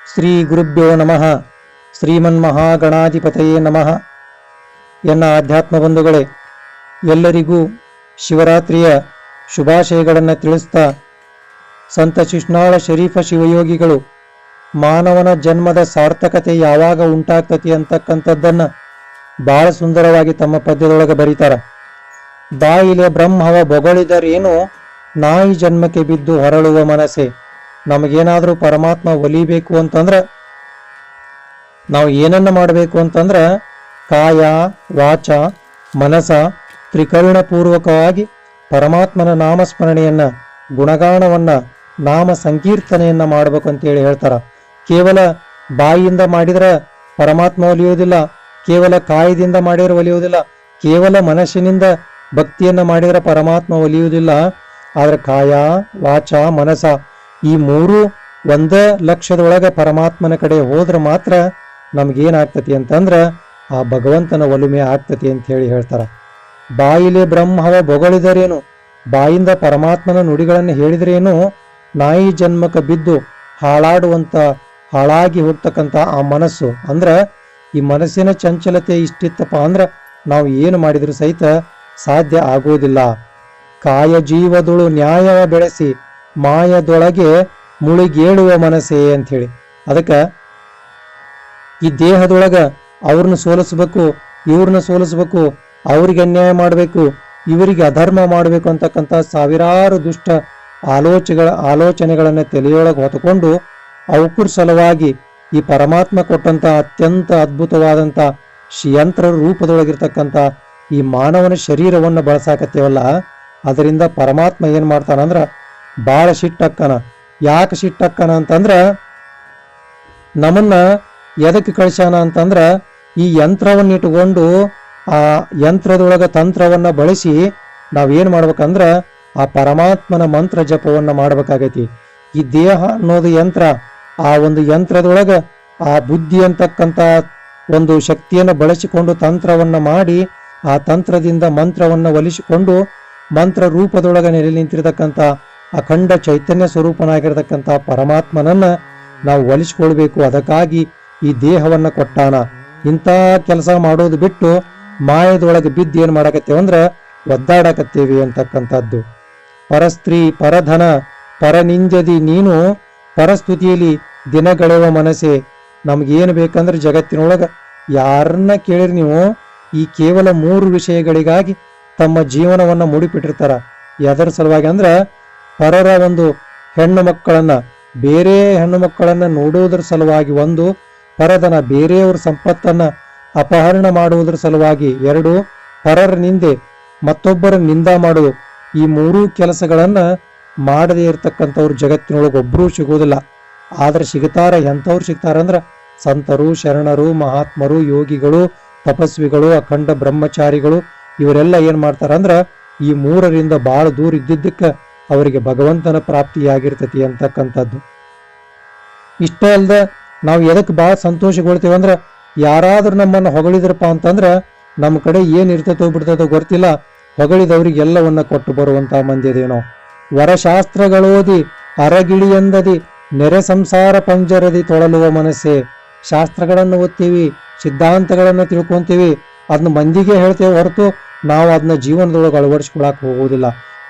ಶ್ರೀ ಗುರುಭ್ಯೋ ನಮಃ. ಶ್ರೀಮನ್ಮಹಾಗಣಾಧಿಪತಯೇ ನಮಃ. ಎನ್ನ ಆಧ್ಯಾತ್ಮ ಬಂಧುಗಳೇ, ಎಲ್ಲರಿಗೂ ಶಿವರಾತ್ರಿಯ ಶುಭಾಶಯಗಳನ್ನು ತಿಳಿಸ್ತಾ, ಸಂತ ಶಿಶ್ನಾಳ ಶರೀಫ ಶಿವಯೋಗಿಗಳು ಮಾನವನ ಜನ್ಮದ ಸಾರ್ಥಕತೆ ಯಾವಾಗ ಉಂಟಾಗ್ತತಿ ಅಂತಕ್ಕಂಥದ್ದನ್ನು ಬಹಳ ಸುಂದರವಾಗಿ ತಮ್ಮ ಪದ್ಯದೊಳಗೆ ಬರೀತಾರ. ಬಾಯಿಲೆ ಬ್ರಹ್ಮವ ಬೊಗಳಿದರೇನು, ನಾಯಿ ಜನ್ಮಕ್ಕೆ ಬಿದ್ದು ಹೊರಳುವ ಮನಸ್ಸೆ. ನಮಗೇನಾದರೂ ಪರಮಾತ್ಮ ಒಲಿಬೇಕು ಅಂತಂದ್ರೆ ನಾವು ಏನನ್ನ ಮಾಡಬೇಕು ಅಂತಂದ್ರೆ ಕಾಯ ವಾಚ ಮನಸ ತ್ರಿಕರಣಪೂರ್ವಕವಾಗಿ ಪರಮಾತ್ಮನ ನಾಮಸ್ಮರಣೆಯನ್ನ, ಗುಣಗಾನವನ್ನ, ನಾಮ ಸಂಕೀರ್ತನೆಯನ್ನ ಮಾಡಬೇಕು ಅಂತೇಳಿ ಹೇಳ್ತಾರ. ಕೇವಲ ಬಾಯಿಯಿಂದ ಮಾಡಿದ್ರೆ ಪರಮಾತ್ಮ ಒಲಿಯುವುದಿಲ್ಲ, ಕೇವಲ ಕಾಯದಿಂದ ಮಾಡಿದ್ರೆ ಒಲಿಯುವುದಿಲ್ಲ, ಕೇವಲ ಮನಸ್ಸಿನಿಂದ ಭಕ್ತಿಯನ್ನ ಮಾಡಿದ್ರೆ ಪರಮಾತ್ಮ ಒಲಿಯುವುದಿಲ್ಲ. ಆದ್ರೆ ಕಾಯ ವಾಚ ಮನಸ ಈ ಮೂರು 1,00,000 ಪರಮಾತ್ಮನ ಕಡೆ ಹೋದ್ರೆ ಮಾತ್ರ ನಮ್ಗೇನಾಗ್ತತಿ ಅಂತಂದ್ರ ಆ ಭಗವಂತನ ಒಲುಮೆ ಆಗ್ತತಿ ಅಂತ ಹೇಳಿ ಹೇಳ್ತಾರ. ಬಾಯಿಲೆ ಬ್ರಹ್ಮವ ಬೊಗಳಿದರೇನು, ಬಾಯಿಂದ ಪರಮಾತ್ಮನ ನುಡಿಗಳನ್ನು ಹೇಳಿದ್ರೇನು, ನಾಯಿ ಜನ್ಮಕ್ಕೆ ಬಿದ್ದು ಹಾಳಾಗಿ ಹೋಗ್ತಕ್ಕಂಥ ಆ ಮನಸ್ಸು ಅಂದ್ರ ಈ ಮನಸ್ಸಿನ ಚಂಚಲತೆ ಇಷ್ಟಿತ್ತಪ್ಪ ಅಂದ್ರ ನಾವು ಏನು ಮಾಡಿದ್ರು ಸಹಿತ ಸಾಧ್ಯ ಆಗುವುದಿಲ್ಲ. ಕಾಯ ಜೀವದೊಳು ನ್ಯಾಯವ ಬೆಳೆಸಿ ಮಾಯದೊಳಗೆ ಮುಳುಗೇಳುವ ಮನಸ್ಸೇ ಅಂತ ಹೇಳಿ. ಅದಕ್ಕೆ ಈ ದೇಹದೊಳಗ ಅವ್ರನ್ನ ಸೋಲಿಸ್ಬೇಕು, ಇವ್ರನ್ನ ಸೋಲಿಸ್ಬೇಕು, ಅವ್ರಿಗೆ ಅನ್ಯಾಯ ಮಾಡಬೇಕು, ಇವರಿಗೆ ಅಧರ್ಮ ಮಾಡಬೇಕು ಅಂತಕ್ಕಂಥ ಸಾವಿರಾರು ದುಷ್ಟ ಆಲೋಚನೆಗಳನ್ನ ತಲೆಯೊಳಗೆ ಹೊತ್ತುಕೊಂಡು ಅವಕ್ಕರ ಸಲುವಾಗಿ ಈ ಪರಮಾತ್ಮ ಕೊಟ್ಟಂತ ಅತ್ಯಂತ ಅದ್ಭುತವಾದಂತ ಯಂತ್ರ ರೂಪದೊಳಗಿರ್ತಕ್ಕಂಥ ಈ ಮಾನವನ ಶರೀರವನ್ನು ಬಳಸಾಕತ್ತೇವಲ್ಲ, ಅದರಿಂದ ಪರಮಾತ್ಮ ಏನ್ ಮಾಡ್ತಾನಂದ್ರ ಬಾಳ ಸಿಟ್ಟಕ್ಕನ. ಯಾಕೆ ಸಿಟ್ಟಕ್ಕನ ಅಂತಂದ್ರ ನಮ್ಮನ್ನ ಎದಕ್ಕೆ ಕಳಿಸ್ಯಾನ ಅಂತಂದ್ರ ಈ ಯಂತ್ರವನ್ನ ಇಟ್ಕೊಂಡು ಆ ಯಂತ್ರದೊಳಗ ತಂತ್ರವನ್ನ ಬಳಸಿ ನಾವೇನ್ ಮಾಡ್ಬೇಕಂದ್ರ ಆ ಪರಮಾತ್ಮನ ಮಂತ್ರ ಜಪವನ್ನ ಮಾಡ್ಬೇಕಾಗೈತಿ. ಈ ದೇಹ ಅನ್ನೋದು ಯಂತ್ರ, ಆ ಒಂದು ಯಂತ್ರದೊಳಗ ಆ ಬುದ್ಧಿ ಅಂತಕ್ಕಂಥ ಒಂದು ಶಕ್ತಿಯನ್ನು ಬಳಸಿಕೊಂಡು ತಂತ್ರವನ್ನ ಮಾಡಿ ಆ ತಂತ್ರದಿಂದ ಮಂತ್ರವನ್ನ ಒಲಿಸಿಕೊಂಡು ಮಂತ್ರ ರೂಪದೊಳಗ ನೆಲೆ ನಿಂತಿರತಕ್ಕಂಥ ಅಖಂಡ ಚೈತನ್ಯ ಸ್ವರೂಪನಾಗಿರತಕ್ಕಂಥ ಪರಮಾತ್ಮನನ್ನ ನಾವು ಒಲಿಸ್ಕೊಳ್ಬೇಕು. ಅದಕ್ಕಾಗಿ ಈ ದೇಹವನ್ನ ಕೊಟ್ಟಾನ. ಇಂಥ ಕೆಲಸ ಮಾಡೋದು ಬಿಟ್ಟು ಮಾಯದೊಳಗೆ ಬಿದ್ದು ಏನ್ ಮಾಡಕತ್ತೇವೆ ಅಂದ್ರ ಒದ್ದಾಡಕತ್ತೇವೆ ಅಂತಕ್ಕಂಥದ್ದು. ಪರಸ್ತ್ರೀ ಪರಧನ ಪರನಿಂಜದಿ ನೀನು ಪರಸ್ತುತಿಯಲ್ಲಿ ದಿನಗಳೆವ ಮನಸ್ಸೆ. ನಮ್ಗೇನು ಬೇಕಂದ್ರೆ ಜಗತ್ತಿನೊಳಗ ಯಾರನ್ನ ಕೇಳಿರಿ ನೀವು ಈ ಕೇವಲ 3 ವಿಷಯಗಳಿಗಾಗಿ ತಮ್ಮ ಜೀವನವನ್ನ ಮುಡಿಪಿಟ್ಟಿರ್ತಾರ. ಎದರ ಸಲುವಾಗಿ ಅಂದ್ರ ಪರರ ಒಂದು ಹೆಣ್ಣು ಮಕ್ಕಳನ್ನ, ಬೇರೆ ಹೆಣ್ಣು ಮಕ್ಕಳನ್ನ ನೋಡುವುದರ ಸಲುವಾಗಿ 1, ಪರದನ ಬೇರೆಯವ್ರ ಸಂಪತ್ತನ್ನ ಅಪಹರಣ ಮಾಡುವುದರ ಸಲುವಾಗಿ 2, ಪರರ ನಿಂದೆ ಮತ್ತೊಬ್ಬರ ನಿಂದ ಮಾಡುವುದು. ಈ 3 ಕೆಲಸಗಳನ್ನ ಮಾಡದೇ ಇರತಕ್ಕಂಥವ್ರು ಜಗತ್ತಿನೊಳಗೆ ಒಬ್ಬರೂ ಸಿಗುವುದಿಲ್ಲ. ಆದ್ರೆ ಸಿಗ್ತಾರ. ಎಂಥವ್ರು ಸಿಗ್ತಾರಂದ್ರ ಸಂತರು, ಶರಣರು, ಮಹಾತ್ಮರು, ಯೋಗಿಗಳು, ತಪಸ್ವಿಗಳು, ಅಖಂಡ ಬ್ರಹ್ಮಚಾರಿಗಳು. ಇವರೆಲ್ಲ ಏನ್ ಮಾಡ್ತಾರಂದ್ರ ಈ 3ರಿಂದ ಬಹಳ ದೂರ ಇದ್ದಿದ್ದಕ್ಕೆ ಅವರಿಗೆ ಭಗವಂತನ ಪ್ರಾಪ್ತಿಯಾಗಿರ್ತತಿ ಅಂತಕ್ಕಂಥದ್ದು. ಇಷ್ಟೇ ಅಲ್ದ ನಾವು ಎದಕ್ಕೆ ಬಹಳ ಸಂತೋಷಗೊಳ್ತೀವಂದ್ರ ಯಾರಾದ್ರೂ ನಮ್ಮನ್ನು ಹೊಗಳಿದ್ರಪ್ಪ ಅಂತಂದ್ರ ನಮ್ಮ ಕಡೆ ಏನ್ ಇರ್ತತೋ ಬಿಡ್ತದೋ ಗೊತ್ತಿಲ್ಲ, ಹೊಗಳಿದವ್ರಿಗೆ ಎಲ್ಲವನ್ನ ಕೊಟ್ಟು ಬರುವಂತ ಮಂದಿದೇನೋ. ವರಶಾಸ್ತ್ರಗಳೋದಿ ಅರಗಿಳಿಯಂದದಿ ನೆರೆ ಸಂಸಾರ ಪಂಜರದಿ ತೊಳಲುವ ಮನಸ್ಸೆ. ಶಾಸ್ತ್ರಗಳನ್ನು ಓದ್ತೀವಿ, ಸಿದ್ಧಾಂತಗಳನ್ನ ತಿಳ್ಕೊಂತೀವಿ, ಅದನ್ನ ಮಂದಿಗೆ ಹೇಳ್ತೇವೆ ಹೊರತು ನಾವು ಅದನ್ನ ಜೀವನದೊಳಗೆ ಅಳವಡಿಸ್ಕೊಳಕ್ ಹೋಗುವುದಿಲ್ಲ.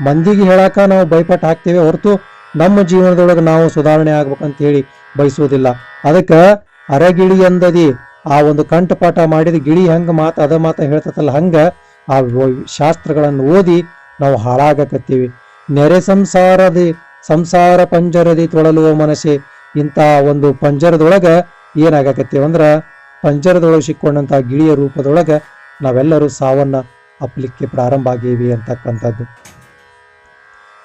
ಮಂದಿಗೆ ಹೇಳಾಕ ನಾವು ಭಯಪಟ್ಟು ಹಾಕ್ತೇವೆ ಹೊರತು ನಮ್ಮ ಜೀವನದೊಳಗೆ ನಾವು ಸುಧಾರಣೆ ಆಗ್ಬೇಕಂತ ಹೇಳಿ ಬಯಸುವುದಿಲ್ಲ. ಅದಕ್ಕೆ ಅರಗಿಳಿ ಅಂದದಿ ಆ ಒಂದು ಕಂಠಪಾಠ ಮಾಡಿದ ಗಿಳಿ ಹೆಂಗ ಅದ ಮಾತ ಹೇಳ್ತತಲ್ಲ, ಹಂಗ ಆ ಶಾಸ್ತ್ರಗಳನ್ನು ಓದಿ ನಾವು ಹಾಳಾಗಕತ್ತೀವಿ. ನೆರೆ ಸಂಸಾರ ಪಂಜರದಿ ತೊಳಲುವ ಮನಸ್ಸೆ. ಇಂಥ ಒಂದು ಪಂಜರದೊಳಗ ಏನಾಗಕತ್ತೀವಂದ್ರ ಪಂಜರದೊಳಗೆ ಸಿಕ್ಕೊಂಡಂತ ಗಿಳಿಯ ರೂಪದೊಳಗ ನಾವೆಲ್ಲರೂ ಸಾವನ್ನ ಅಪ್ಪಲಿಕ್ಕೆ ಪ್ರಾರಂಭ ಆಗೀವಿ ಅಂತಕ್ಕಂಥದ್ದು.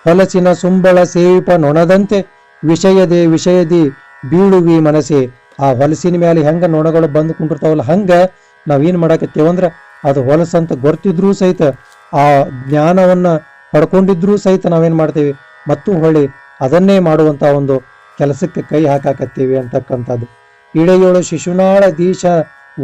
ಹೊಲಸಿನ ಸುಂಬಳ ಸೇವಿಪ ನೊಣದಂತೆ ವಿಷಯದಿ ಬೀಳುವಿ ಮನಸ್ಸೆ. ಆ ಹೊಲಸಿನ ಮೇಲೆ ಹೆಂಗ ನೊಣಗಳು ಬಂದು ಕುಂಡಿರ್ತಾವಲ್ಲ, ಹಂಗ ನಾವೇನ್ ಮಾಡಕತ್ತೇವಂದ್ರ ಅದು ಹೊಲಸಂತ ಗೊತ್ತಿದ್ರೂ ಸಹಿತ, ಆ ಜ್ಞಾನವನ್ನ ಪಡ್ಕೊಂಡಿದ್ರೂ ಸಹಿತ ನಾವೇನ್ ಮಾಡ್ತೇವೆ ಮತ್ತು ಹೊಳ್ಳಿ ಅದನ್ನೇ ಮಾಡುವಂತ ಒಂದು ಕೆಲಸಕ್ಕೆ ಕೈ ಹಾಕಾಕತ್ತೀವಿ ಅಂತಕ್ಕಂಥದ್ದು. ಇಳೆಯೋಳು ಶಿಶುನಾಳ ದೀಶ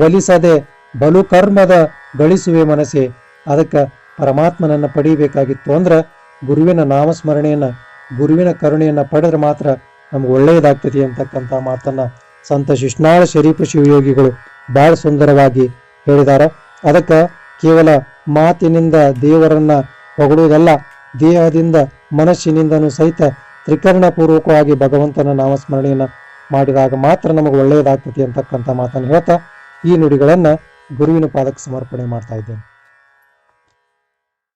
ಒಲಿಸದೆ ಬಲು ಕರ್ಮದ ಗಳಿಸುವೆ ಮನಸ್ಸೆ. ಅದಕ್ಕೆ ಪರಮಾತ್ಮನನ್ನ ಪಡಿಬೇಕಾಗಿತ್ತು ಅಂದ್ರ ಗುರುವಿನ ನಾಮಸ್ಮರಣೆಯನ್ನ, ಗುರುವಿನ ಕರುಣೆಯನ್ನ ಪಡೆದ್ರೆ ಮಾತ್ರ ನಮ್ಗೆ ಒಳ್ಳೆಯದಾಗ್ತದೆ ಅಂತಕ್ಕಂಥ ಮಾತನ್ನ ಸಂತ ಶಿಶ್ನಾಳ ಶರೀಫ ಶಿವಯೋಗಿಗಳು ಬಹಳ ಸುಂದರವಾಗಿ ಹೇಳಿದ್ದಾರೆ. ಅದಕ್ಕೆ ಕೇವಲ ಮಾತಿನಿಂದ ದೇವರನ್ನ ಹೊಗಳುವುದಲ್ಲ, ದೇಹದಿಂದ ಮನಸ್ಸಿನಿಂದನೂ ಸಹಿತ ತ್ರಿಕರಣಪೂರ್ವಕವಾಗಿ ಭಗವಂತನ ನಾಮಸ್ಮರಣೆಯನ್ನ ಮಾಡಿದಾಗ ಮಾತ್ರ ನಮಗೆ ಒಳ್ಳೆಯದಾಗ್ತದೆ ಅಂತಕ್ಕಂಥ ಮಾತನ್ನು ಹೇಳ್ತಾ ಈ ನುಡಿಗಳನ್ನ ಗುರುವಿನ ಪಾದಕ್ಕೆ ಸಮರ್ಪಣೆ ಮಾಡ್ತಾ ಇದ್ದೇನೆ.